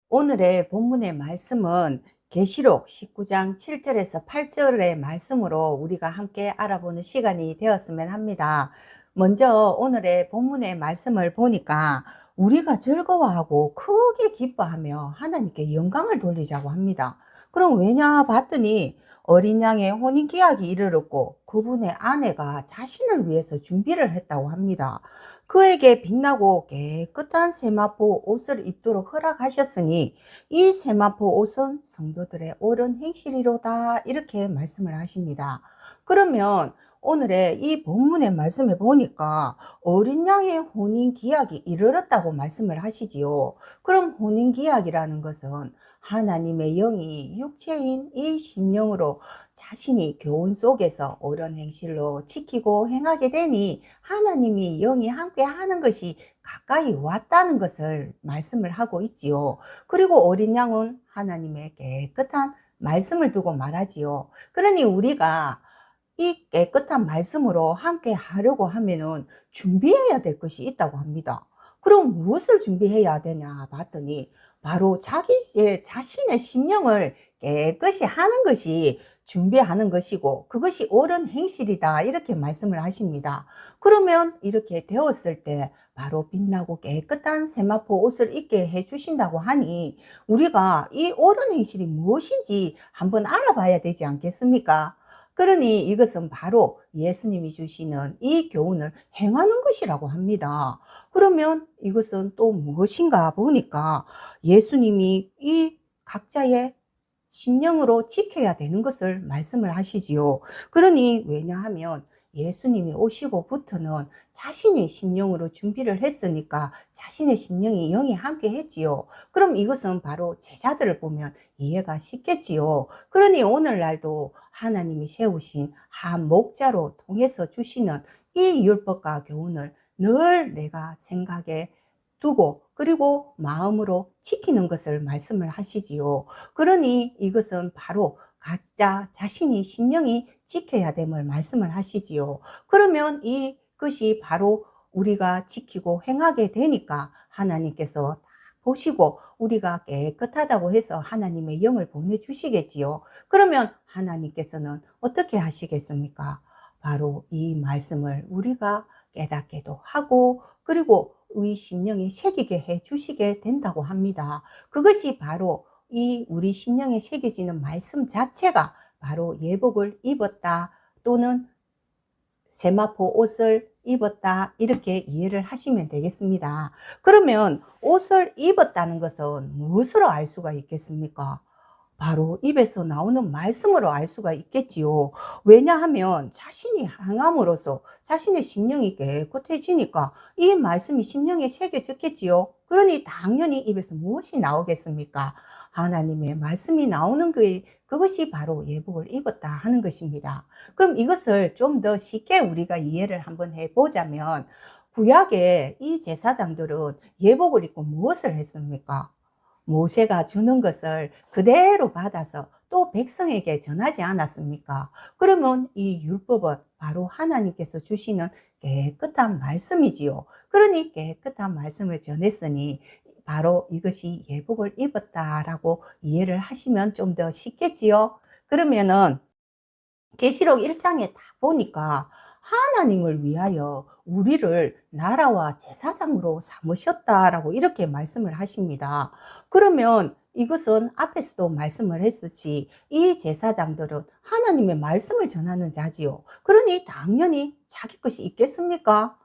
오늘의 본문의 말씀은 계시록 19장 7절에서 8절의 말씀으로 우리가 함께 알아보는 시간이 되었으면 합니다. 먼저 오늘의 본문의 말씀을 보니까 우리가 즐거워하고 크게 기뻐하며 하나님께 영광을 돌리자고 합니다. 그럼 왜냐 봤더니 어린 양의 혼인기약이 이르렀고 그분의 아내가 자신을 위해서 준비를 했다고 합니다. 그에게 빛나고 깨끗한 세마포 옷을 입도록 허락하셨으니 이 세마포 옷은 성도들의 옳은 행실이로다, 이렇게 말씀을 하십니다. 그러면 오늘의 이 본문의 말씀에 보니까 어린 양의 혼인 기약이 이르렀다고 말씀을 하시지요. 그럼 혼인 기약이라는 것은 하나님의 영이 육체인 이 심령으로 자신이 교훈 속에서 옳은 행실로 지키고 행하게 되니 하나님이 영이 함께 하는 것이 가까이 왔다는 것을 말씀을 하고 있지요. 그리고 어린 양은 하나님의 깨끗한 말씀을 두고 말하지요. 그러니 우리가 이 깨끗한 말씀으로 함께 하려고 하면은 준비해야 될 것이 있다고 합니다. 그럼 무엇을 준비해야 되냐 봤더니 바로 자신의 심령을 깨끗이 하는 것이 준비하는 것이고 그것이 옳은 행실이다, 이렇게 말씀을 하십니다. 그러면 이렇게 되었을 때 바로 빛나고 깨끗한 세마포 옷을 입게 해주신다고 하니 우리가 이 옳은 행실이 무엇인지 한번 알아봐야 되지 않겠습니까? 그러니 이것은 바로 예수님이 주시는 이 교훈을 행하는 것이라고 합니다. 그러면 이것은 또 무엇인가 보니까 예수님이 이 각자의 심령으로 지켜야 되는 것을 말씀을 하시지요. 그러니 왜냐하면 예수님이 오시고부터는 자신이 심령으로 준비를 했으니까 자신의 심령이 영이 함께 했지요. 그럼 이것은 바로 제자들을 보면 이해가 쉽겠지요. 그러니 오늘날도 하나님이 세우신 한 목자로 통해서 주시는 이 율법과 교훈을 늘 내가 생각에 두고 그리고 마음으로 지키는 것을 말씀을 하시지요. 그러니 이것은 바로 각자 자신이 심령이 지켜야 됨을 말씀을 하시지요. 그러면 이것이 바로 우리가 지키고 행하게 되니까 하나님께서 보시고 우리가 깨끗하다고 해서 하나님의 영을 보내주시겠지요. 그러면 하나님께서는 어떻게 하시겠습니까? 바로 이 말씀을 우리가 깨닫게도 하고 그리고 우리 심령에 새기게 해 주시게 된다고 합니다. 그것이 바로 이 우리 심령에 새겨지는 말씀 자체가 바로 예복을 입었다 또는 세마포 옷을 입었다, 이렇게 이해를 하시면 되겠습니다. 그러면 옷을 입었다는 것은 무엇으로 알 수가 있겠습니까? 바로 입에서 나오는 말씀으로 알 수가 있겠지요. 왜냐하면 자신이 행함으로써 자신의 심령이 깨끗해지니까 이 말씀이 심령에 새겨졌겠지요. 그러니 당연히 입에서 무엇이 나오겠습니까? 하나님의 말씀이 나오는 그것이 바로 예복을 입었다 하는 것입니다. 그럼 이것을 좀 더 쉽게 우리가 이해를 한번 해보자면 구약의 이 제사장들은 예복을 입고 무엇을 했습니까? 모세가 주는 것을 그대로 받아서 또 백성에게 전하지 않았습니까? 그러면 이 율법은 바로 하나님께서 주시는 깨끗한 말씀이지요. 그러니 깨끗한 말씀을 전했으니 바로 이것이 예복을 입었다라고 이해를 하시면 좀 더 쉽겠지요. 그러면은 계시록 1장에 딱 보니까 하나님을 위하여 우리를 나라와 제사장으로 삼으셨다라고 이렇게 말씀을 하십니다. 그러면 이것은 앞에서도 말씀을 했듯이 이 제사장들은 하나님의 말씀을 전하는 자지요. 그러니 당연히 자기 것이 있겠습니까?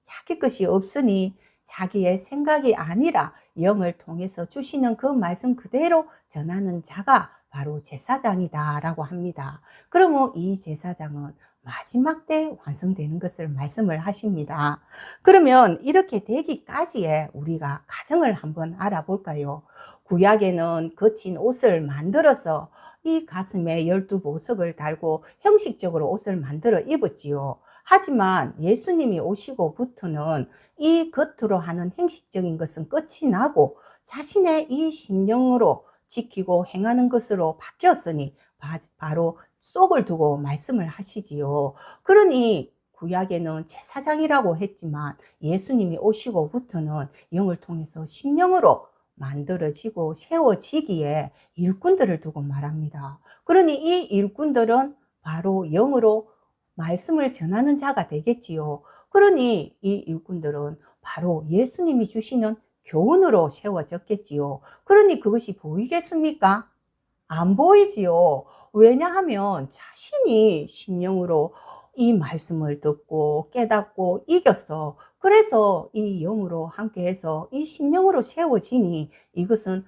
자기 것이 없으니 자기의 생각이 아니라 영을 통해서 주시는 그 말씀 그대로 전하는 자가 바로 제사장이다라고 합니다. 그러면 이 제사장은 마지막 때 완성되는 것을 말씀을 하십니다. 그러면 이렇게 되기까지의 우리가 과정을 한번 알아볼까요? 구약에는 거친 옷을 만들어서 이 가슴에 12보석을 달고 형식적으로 옷을 만들어 입었지요. 하지만 예수님이 오시고부터는 이 겉으로 하는 형식적인 것은 끝이 나고 자신의 이 심령으로 지키고 행하는 것으로 바뀌었으니 바로 속을 두고 말씀을 하시지요. 그러니 구약에는 제사장이라고 했지만 예수님이 오시고부터는 영을 통해서 심령으로 만들어지고 세워지기에 일꾼들을 두고 말합니다. 그러니 이 일꾼들은 바로 영으로 말씀을 전하는 자가 되겠지요. 그러니 이 일꾼들은 바로 예수님이 주시는 교훈으로 세워졌겠지요. 그러니 그것이 보이겠습니까? 안 보이지요. 왜냐하면 자신이 심령으로 이 말씀을 듣고 깨닫고 이겼어. 그래서 이 영으로 함께해서 이 심령으로 세워지니 이것은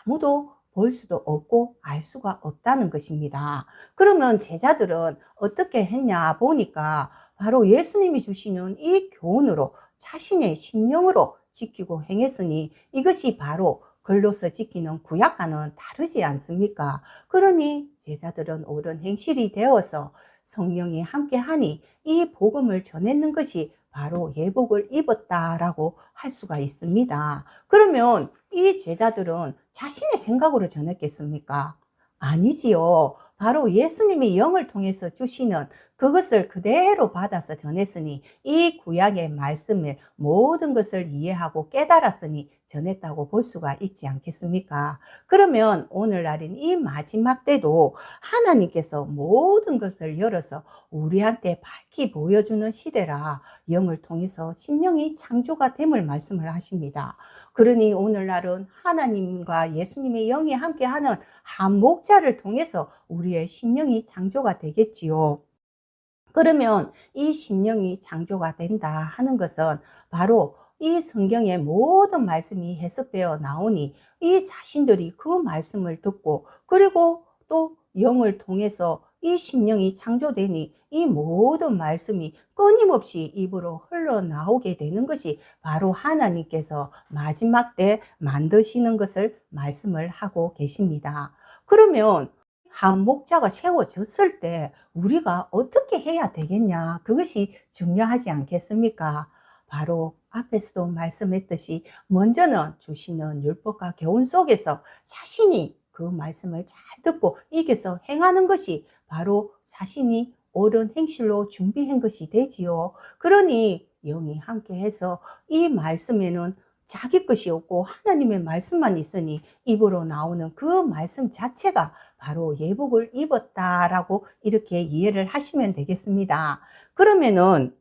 아무도 볼 수도 없고 알 수가 없다는 것입니다. 그러면 제자들은 어떻게 했냐 보니까 바로 예수님이 주시는 이 교훈으로 자신의 심령으로 지키고 행했으니 이것이 바로 글로서 지키는 구약과는 다르지 않습니까? 그러니 제자들은 옳은 행실이 되어서 성령이 함께하니 이 복음을 전했는 것이 바로 예복을 입었다라고 할 수가 있습니다. 그러면 이 제자들은 자신의 생각으로 전했겠습니까? 아니지요. 바로 예수님이 영을 통해서 주시는 그것을 그대로 받아서 전했으니 이 구약의 말씀을 모든 것을 이해하고 깨달았으니 전했다고 볼 수가 있지 않겠습니까? 그러면 오늘날인 이 마지막 때도 하나님께서 모든 것을 열어서 우리한테 밝히 보여주는 시대라 영을 통해서 심령이 창조가 됨을 말씀을 하십니다. 그러니 오늘날은 하나님과 예수님의 영이 함께하는 한 목자를 통해서 우리의 심령이 창조가 되겠지요. 그러면 이 심령이 창조가 된다 하는 것은 바로 이 성경의 모든 말씀이 해석되어 나오니 이 자신들이 그 말씀을 듣고 그리고 또 영을 통해서 이 심령이 창조되니 이 모든 말씀이 끊임없이 입으로 흘러나오게 되는 것이 바로 하나님께서 마지막 때 만드시는 것을 말씀을 하고 계십니다. 그러면 한 목자가 세워졌을 때 우리가 어떻게 해야 되겠냐? 그것이 중요하지 않겠습니까? 바로 앞에서도 말씀했듯이 먼저는 주시는 율법과 교훈 속에서 자신이 그 말씀을 잘 듣고 이겨서 행하는 것이 바로 자신이 옳은 행실로 준비한 것이 되지요. 그러니 영이 함께해서 이 말씀에는 자기 것이 없고 하나님의 말씀만 있으니 입으로 나오는 그 말씀 자체가 바로 예복을 입었다라고 이렇게 이해를 하시면 되겠습니다. 그러면은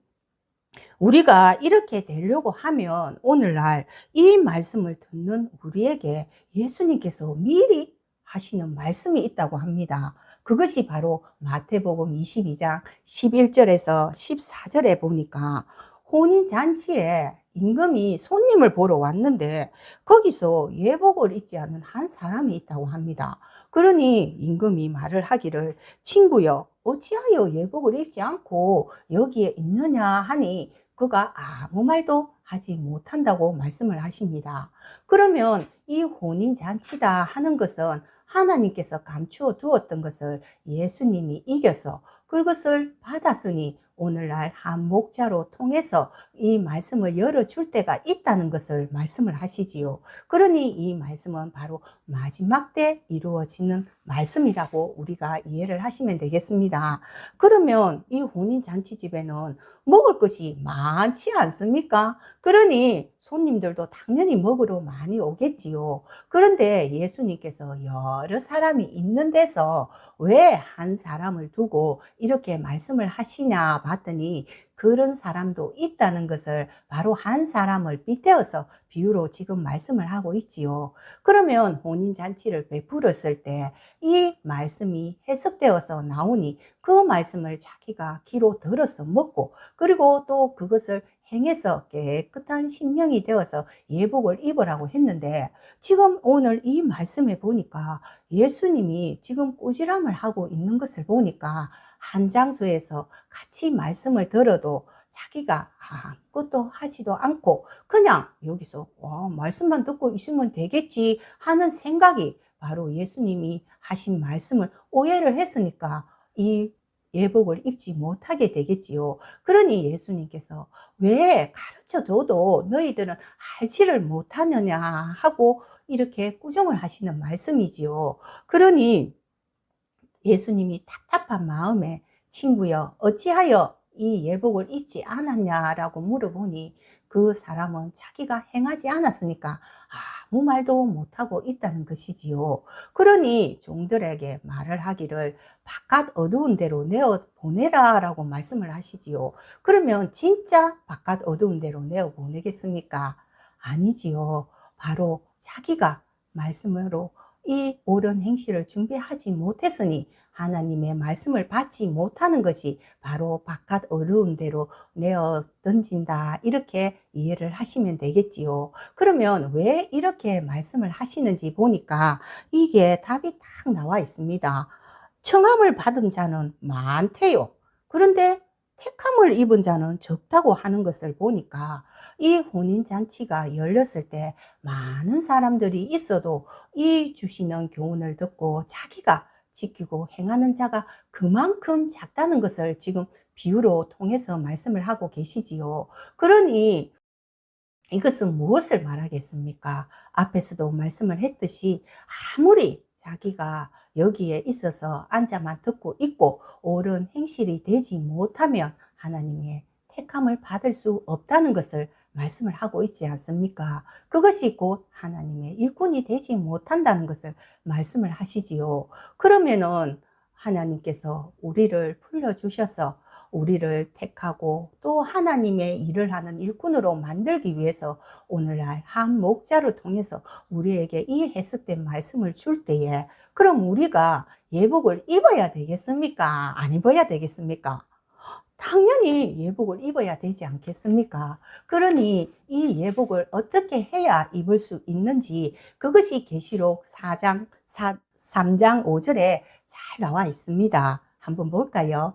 우리가 이렇게 되려고 하면 오늘날 이 말씀을 듣는 우리에게 예수님께서 미리 하시는 말씀이 있다고 합니다. 그것이 바로 마태복음 22장 11절에서 14절에 보니까 혼인잔치에 임금이 손님을 보러 왔는데 거기서 예복을 입지 않은 한 사람이 있다고 합니다. 그러니 임금이 말을 하기를 친구여 어찌하여 예복을 입지 않고 여기에 있느냐 하니 그가 아무 말도 하지 못한다고 말씀을 하십니다. 그러면 이 혼인잔치다 하는 것은 하나님께서 감추어 두었던 것을 예수님이 이겨서 그것을 받았으니 오늘날 한 목자로 통해서 이 말씀을 열어줄 때가 있다는 것을 말씀을 하시지요. 그러니 이 말씀은 바로 마지막 때 이루어지는 말씀이라고 우리가 이해를 하시면 되겠습니다. 그러면 이 혼인잔치집에는 먹을 것이 많지 않습니까? 그러니 손님들도 당연히 먹으러 많이 오겠지요. 그런데 예수님께서 여러 사람이 있는 데서 왜 한 사람을 두고 이렇게 말씀을 하시냐 봤더니 그런 사람도 있다는 것을 바로 한 사람을 빗대어서 비유로 지금 말씀을 하고 있지요. 그러면 혼인잔치를 베풀었을 때 이 말씀이 해석되어서 나오니 그 말씀을 자기가 귀로 들어서 먹고 그리고 또 그것을 행해서 깨끗한 심령이 되어서 예복을 입으라고 했는데 지금 오늘 이 말씀에 보니까 예수님이 지금 꾸지람을 하고 있는 것을 보니까 한 장소에서 같이 말씀을 들어도 자기가 아무것도 하지도 않고 그냥 여기서 말씀만 듣고 있으면 되겠지 하는 생각이 바로 예수님이 하신 말씀을 오해를 했으니까 이 예복을 입지 못하게 되겠지요. 그러니 예수님께서 왜 가르쳐줘도 너희들은 알지를 못하느냐 하고 이렇게 꾸중을 하시는 말씀이지요. 그러니 예수님이 답답한 마음에 친구여 어찌하여 이 예복을 입지 않았냐라고 물어보니 그 사람은 자기가 행하지 않았으니까 아무 말도 못하고 있다는 것이지요. 그러니 종들에게 말을 하기를 바깥 어두운 데로 내어 보내라 라고 말씀을 하시지요. 그러면 진짜 바깥 어두운 데로 내어 보내겠습니까? 아니지요. 바로 자기가 말씀으로 이 옳은 행실을 준비하지 못했으니 하나님의 말씀을 받지 못하는 것이 바로 바깥 어두운 데로 내어 던진다, 이렇게 이해를 하시면 되겠지요. 그러면 왜 이렇게 말씀을 하시는지 보니까 이게 답이 딱 나와 있습니다. 청함을 받은 자는 많대요. 그런데 택함을 입은 자는 적다고 하는 것을 보니까 이 혼인잔치가 열렸을 때 많은 사람들이 있어도 이 주시는 교훈을 듣고 자기가 지키고 행하는 자가 그만큼 작다는 것을 지금 비유로 통해서 말씀을 하고 계시지요. 그러니 이것은 무엇을 말하겠습니까? 앞에서도 말씀을 했듯이 아무리 자기가 여기에 있어서 앉아만 듣고 있고 옳은 행실이 되지 못하면 하나님의 택함을 받을 수 없다는 것을 말씀을 하고 있지 않습니까? 그것이 곧 하나님의 일꾼이 되지 못한다는 것을 말씀을 하시지요. 그러면은 하나님께서 우리를 풀려주셔서 우리를 택하고 또 하나님의 일을 하는 일꾼으로 만들기 위해서 오늘날 한 목자를 통해서 우리에게 이 해석된 말씀을 줄 때에 그럼 우리가 예복을 입어야 되겠습니까? 안 입어야 되겠습니까? 당연히 예복을 입어야 되지 않겠습니까? 그러니 이 예복을 어떻게 해야 입을 수 있는지 그것이 계시록 3장 5절에 잘 나와 있습니다. 한번 볼까요?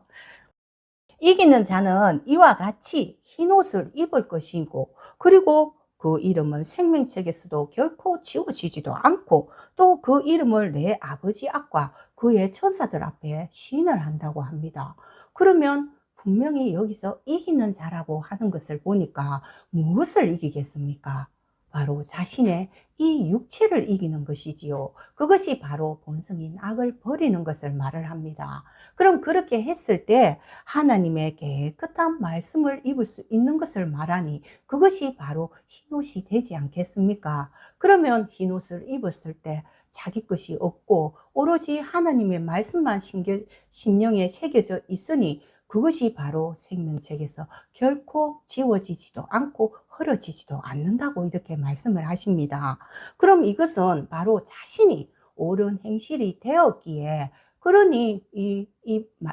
이기는 자는 이와 같이 흰옷을 입을 것이고 그리고 그 이름은 생명책에서도 결코 지워지지도 않고 또 그 이름을 내 아버지 앞과 그의 천사들 앞에 시인을 한다고 합니다. 그러면 분명히 여기서 이기는 자라고 하는 것을 보니까 무엇을 이기겠습니까? 바로 자신의 이 육체를 이기는 것이지요. 그것이 바로 본성인 악을 버리는 것을 말을 합니다. 그럼 그렇게 했을 때 하나님의 깨끗한 말씀을 입을 수 있는 것을 말하니 그것이 바로 흰옷이 되지 않겠습니까? 그러면 흰옷을 입었을 때 자기 것이 없고 오로지 하나님의 말씀만 심령에 새겨져 있으니 그것이 바로 생명책에서 결코 지워지지도 않고 흐려지지도 않는다고 이렇게 말씀을 하십니다. 그럼 이것은 바로 자신이 옳은 행실이 되었기에 그러니 이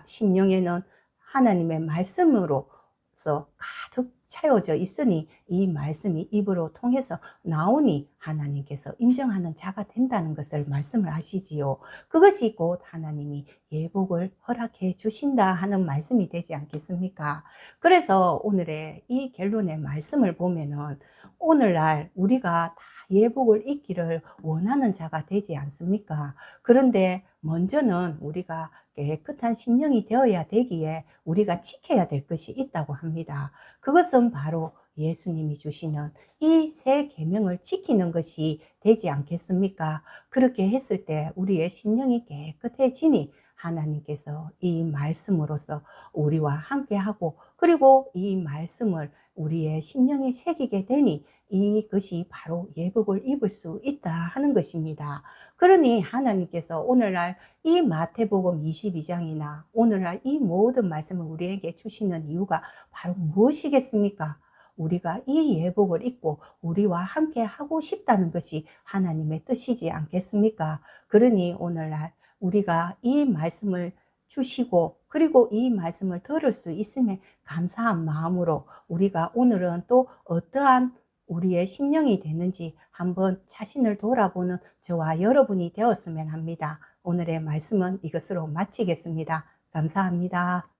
심령에는 하나님의 말씀으로서 가득 채워져 있으니 이 말씀이 입으로 통해서 나오니 하나님께서 인정하는 자가 된다는 것을 말씀을 하시지요. 그것이 곧 하나님이 예복을 허락해 주신다 하는 말씀이 되지 않겠습니까? 그래서 오늘의 이 결론의 말씀을 보면은 오늘날 우리가 다 예복을 입기를 원하는 자가 되지 않습니까? 그런데 먼저는 우리가 깨끗한 심령이 되어야 되기에 우리가 지켜야 될 것이 있다고 합니다. 그것은 바로 예수님이 주시는 이 새 계명을 지키는 것이 되지 않겠습니까? 그렇게 했을 때 우리의 심령이 깨끗해지니 하나님께서 이 말씀으로서 우리와 함께하고 그리고 이 말씀을 우리의 심령에 새기게 되니 이것이 바로 예복을 입을 수 있다 하는 것입니다. 그러니 하나님께서 오늘날 이 마태복음 22장이나 오늘날 이 모든 말씀을 우리에게 주시는 이유가 바로 무엇이겠습니까? 우리가 이 예복을 입고 우리와 함께 하고 싶다는 것이 하나님의 뜻이지 않겠습니까? 그러니 오늘날 우리가 이 말씀을 주시고 그리고 이 말씀을 들을 수 있음에 감사한 마음으로 우리가 오늘은 또 어떠한 우리의 심령이 되는지 한번 자신을 돌아보는 저와 여러분이 되었으면 합니다. 오늘의 말씀은 이것으로 마치겠습니다. 감사합니다.